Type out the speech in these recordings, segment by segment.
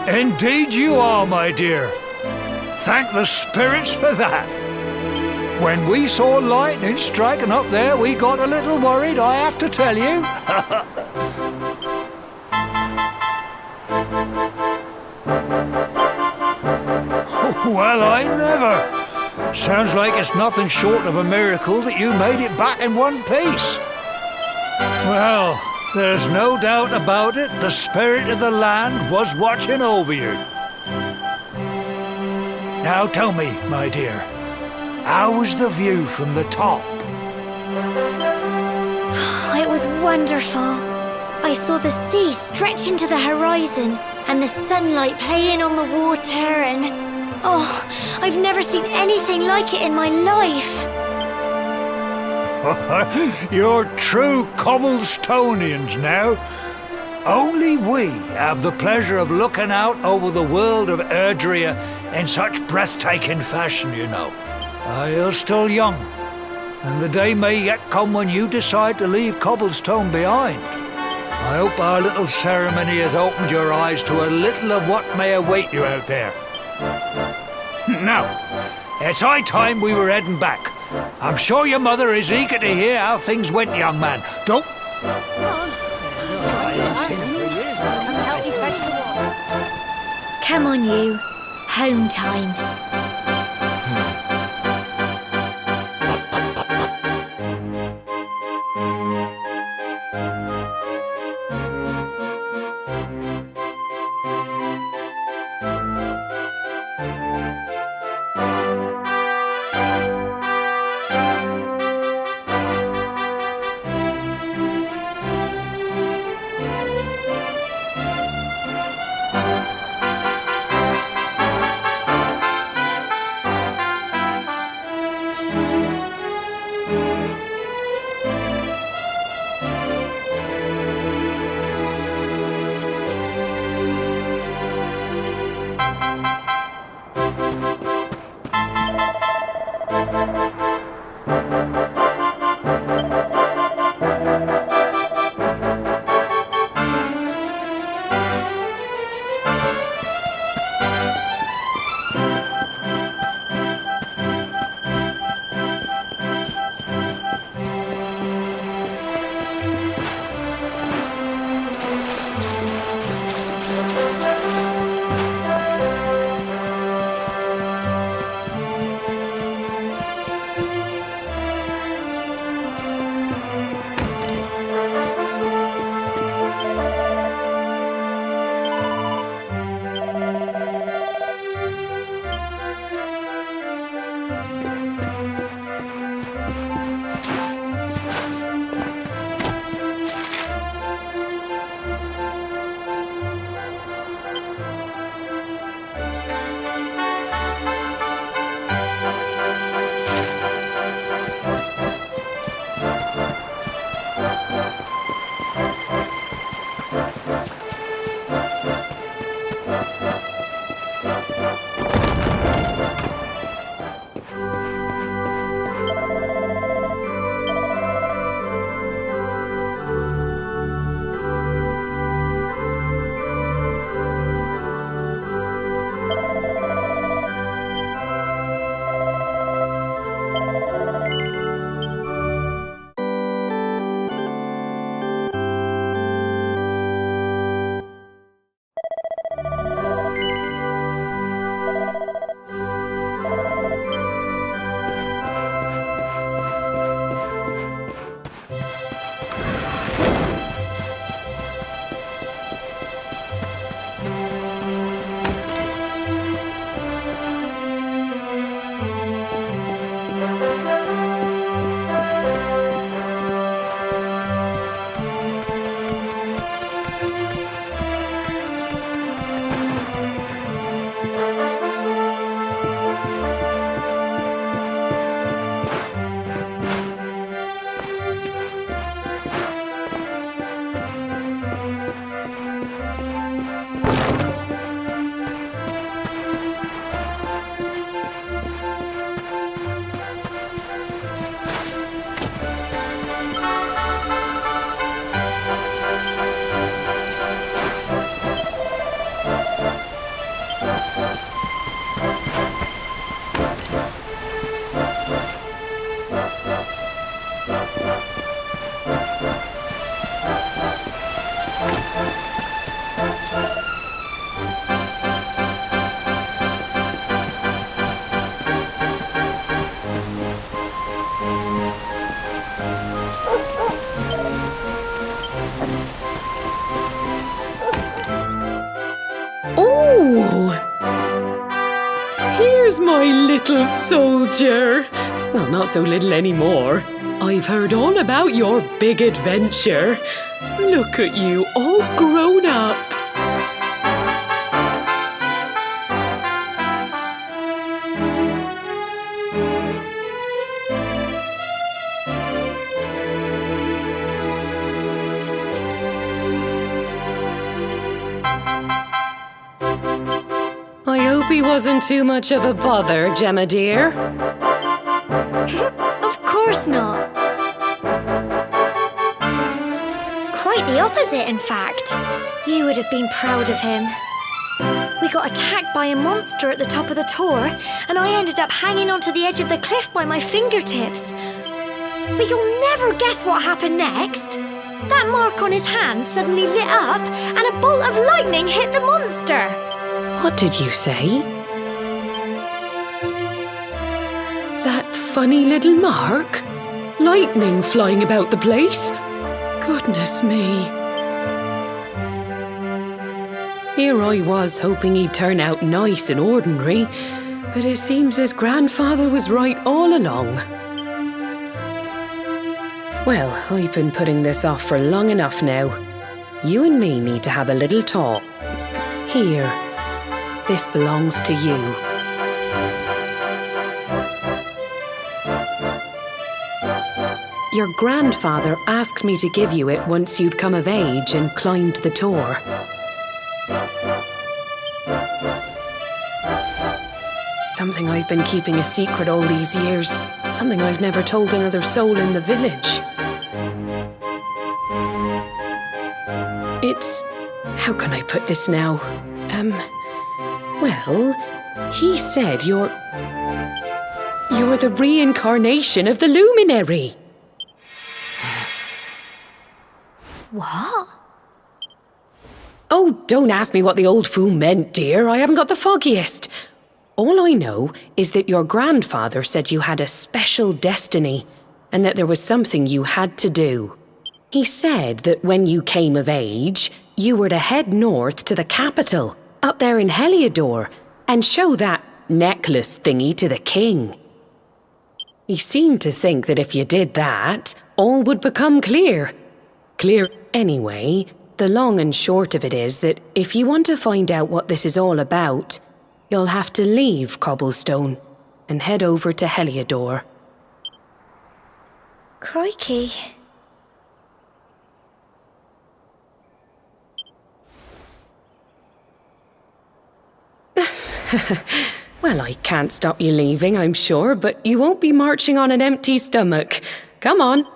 Indeed you are, my dear. Thank the spirits for that. When we saw lightning striking up there, we got a little worried, I have to tell you. Well, I never. Sounds like it's nothing short of a miracle that you made it back in one piece. Well, there's no doubt about it, the spirit of the land was watching over you. Now tell me, my dear, how was the view from the top? It was wonderful. I saw the sea stretch into the horizon and the sunlight playing on the water and... Oh, I've never seen anything like it in my life. You're true Cobblestonians now. Only we have the pleasure of looking out over the world of Erdrea in such breathtaking fashion, you know. You're still young, and the day may yet come when you decide to leave Cobblestone behind. I hope our little ceremony has opened your eyes to a little of what may await you out there. Now, it's high time we were heading back. I'm sure your mother is eager to hear how things went, young man. Don't... Come on, you. Home time. Oh! Here's my little soldier. Well, not so little anymore. I've heard all about your big adventure. Look at you, all grown up. I hope he wasn't too much of a bother, Gemma dear. Of course not. Quite the opposite, in fact. You would have been proud of him. We got attacked by a monster at the top of the tor, and I ended up hanging onto the edge of the cliff by my fingertips. But you'll never guess what happened next. That mark on his hand suddenly lit up, and a bolt of lightning hit the monster. What did you say? That funny little mark? Lightning flying about the place? Goodness me. Here I was hoping he'd turn out nice and ordinary, but it seems his grandfather was right all along. Well, I've been putting this off for long enough now. You and me need to have a little talk. Here, this belongs to you. Your grandfather asked me to give you it once you'd come of age and climbed the tor. Something I've been keeping a secret all these years. Something I've never told another soul in the village. It's... how can I put this now? Well, he said you're the reincarnation of the luminary. What? Oh, don't ask me what the old fool meant, dear. I haven't got the foggiest. All I know is that your grandfather said you had a special destiny and that there was something you had to do. He said that when you came of age, you were to head north to the capital, up there in Heliodor, and show that necklace thingy to the king. He seemed to think that if you did that, all would become clear. Clear anyway. The long and short of it is that if you want to find out what this is all about, you'll have to leave Cobblestone and head over to Heliodor. Crikey. Well, I can't stop you leaving, I'm sure, but you won't be marching on an empty stomach. Come on.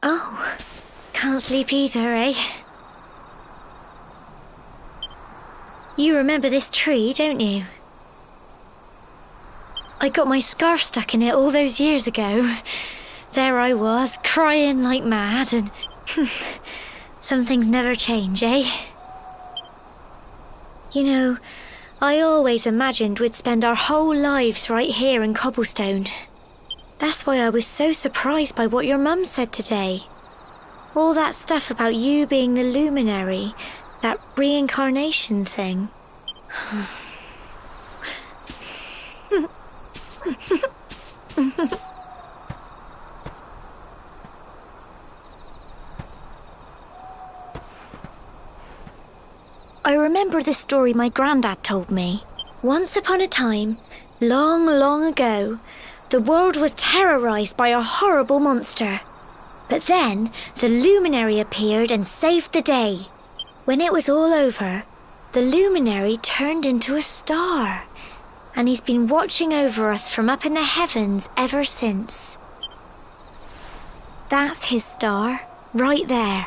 Oh, can't sleep either, eh? You remember this tree, don't you? I got my scarf stuck in it all those years ago. There I was, crying like mad, and some things never change, eh? You know, I always imagined we'd spend our whole lives right here in Cobblestone. That's why I was so surprised by what your mum said today. All that stuff about you being the luminary, that reincarnation thing. I remember the story my granddad told me. Once upon a time, long, long ago, the world was terrorized by a horrible monster. But then, the luminary appeared and saved the day. When it was all over, the luminary turned into a star. And he's been watching over us from up in the heavens ever since. That's his star, right there.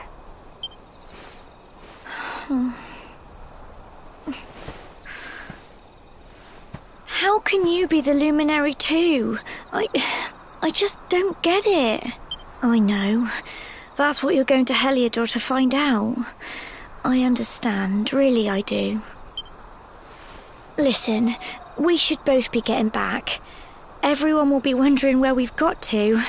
How can you be the luminary too? I just don't get it. I know. That's what you're going to Heliodor to find out. I understand, really I do. Listen, we should both be getting back. Everyone will be wondering where we've got to.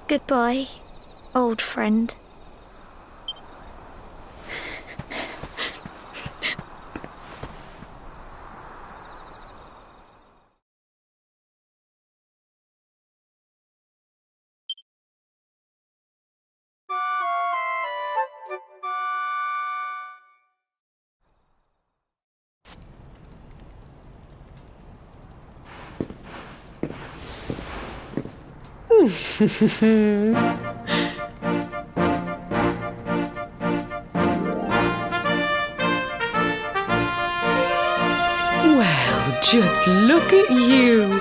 Goodbye, old friend. Well, just look at you.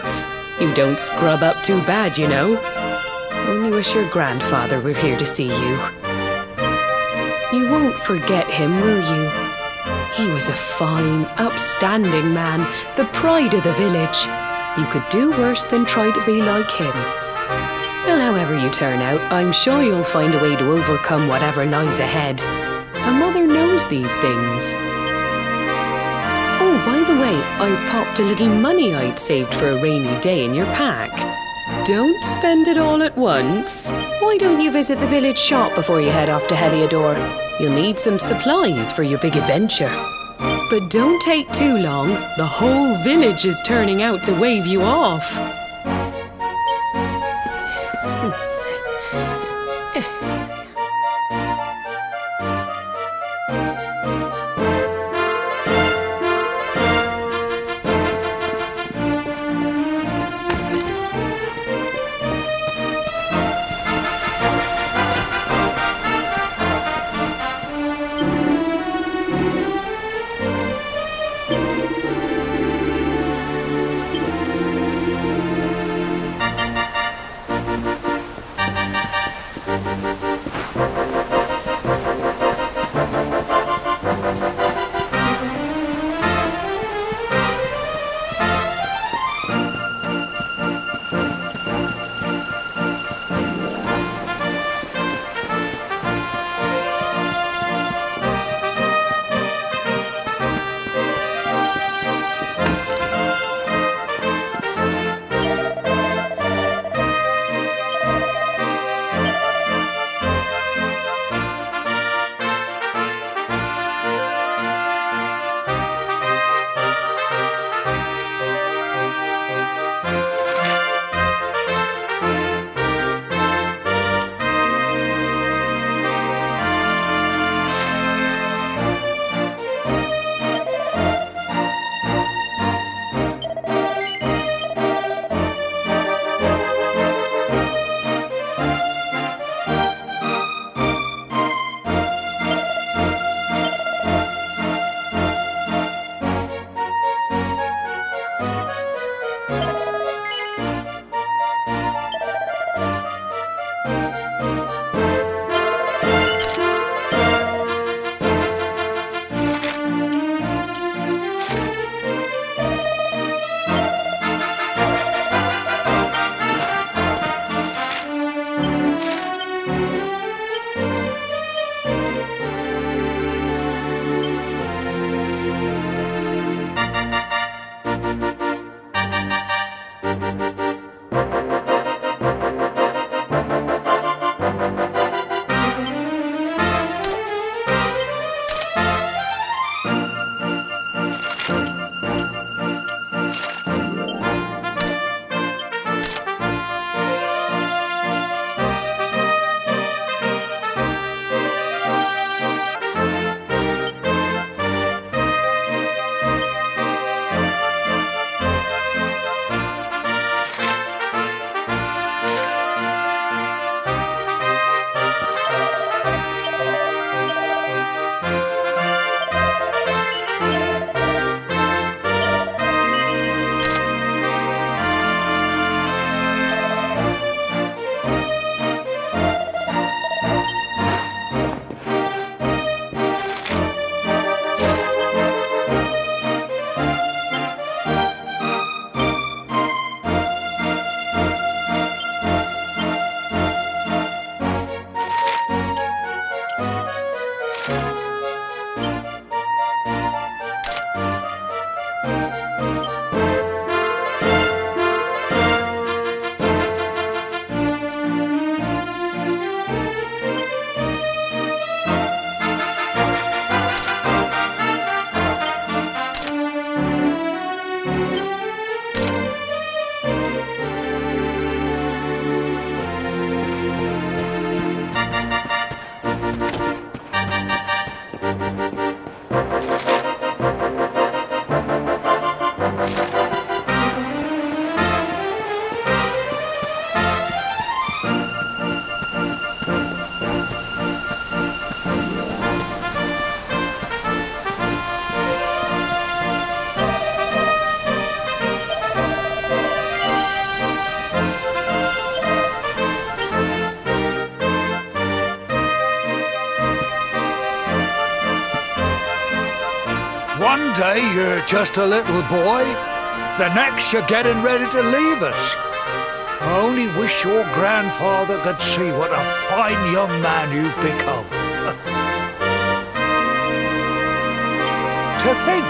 You don't scrub up too bad, you know. Only wish your grandfather were here to see you. You won't forget him, will you? He was a fine, upstanding man, the pride of the village. You could do worse than try to be like him. Well, however you turn out, I'm sure you'll find a way to overcome whatever lies ahead. A mother knows these things. Oh, by the way, I've popped a little money I'd saved for a rainy day in your pack. Don't spend it all at once. Why don't you visit the village shop before you head off to Heliodor? You'll need some supplies for your big adventure. But don't take too long. The whole village is turning out to wave you off. day you're just a little boy, the next you're getting ready to leave us. I only wish your grandfather could see what a fine young man you've become. To think,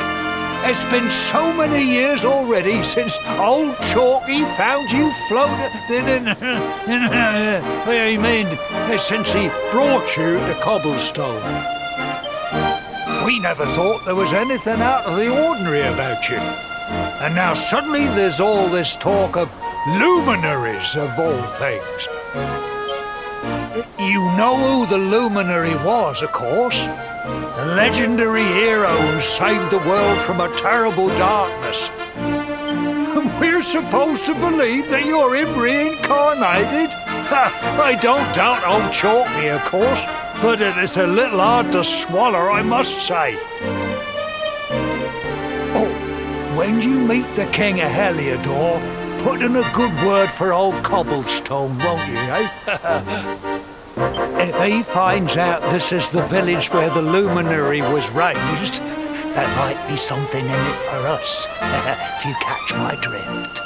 it's been so many years already since old Chalky found you floating I mean, since he brought you to Cobblestone. We never thought there was anything out of the ordinary about you. And now suddenly there's all this talk of luminaries of all things. You know who the luminary was, of course. The legendary hero who saved the world from a terrible darkness. And we're supposed to believe that you're him reincarnated? I don't doubt old Chalky, of course, but it is a little hard to swallow, I must say. Oh, when you meet the King of Heliodor, put in a good word for old Cobblestone, won't you, eh? If he finds out this is the village where the luminary was raised, there might be something in it for us, if you catch my drift.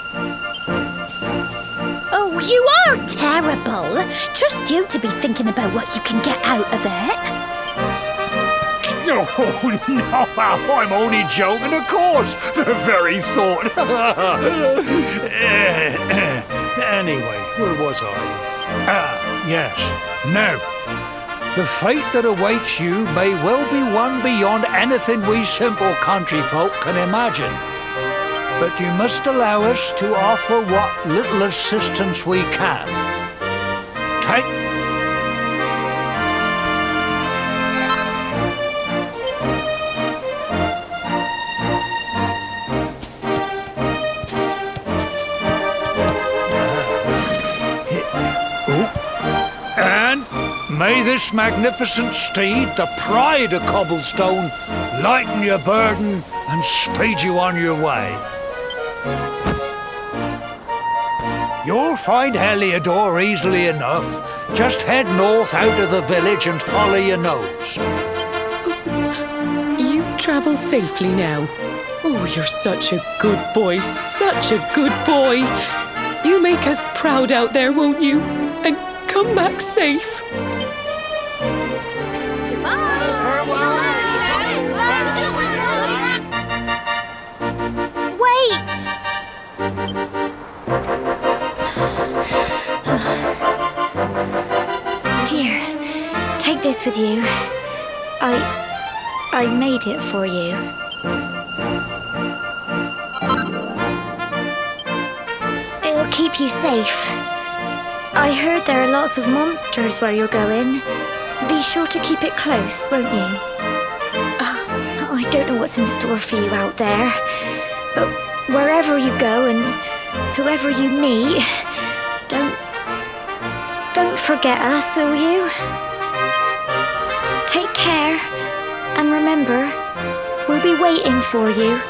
Oh, you are terrible. Trust you to be thinking about what you can get out of it. Oh, no, I'm only joking, of course. The very thought. Anyway, where was I? Yes. Now, the fate that awaits you may well be one beyond anything we simple country folk can imagine. But you must allow us to offer what little assistance we can. Take... And may this magnificent steed, the pride of Cobblestone, lighten your burden and speed you on your way. You'll find Heliodor easily enough. Just head north out of the village and follow your nose. You travel safely now. Oh, you're such a good boy, such a good boy. You make us proud out there, won't you? And come back safe. Wait! Here, take this with you. I made it for you. It'll keep you safe. I heard there are lots of monsters where you're going. Be sure to keep it close, won't you? I don't know what's in store for you out there, but wherever you go and whoever you meet, don't forget us, will you? Take care, and remember, we'll be waiting for you.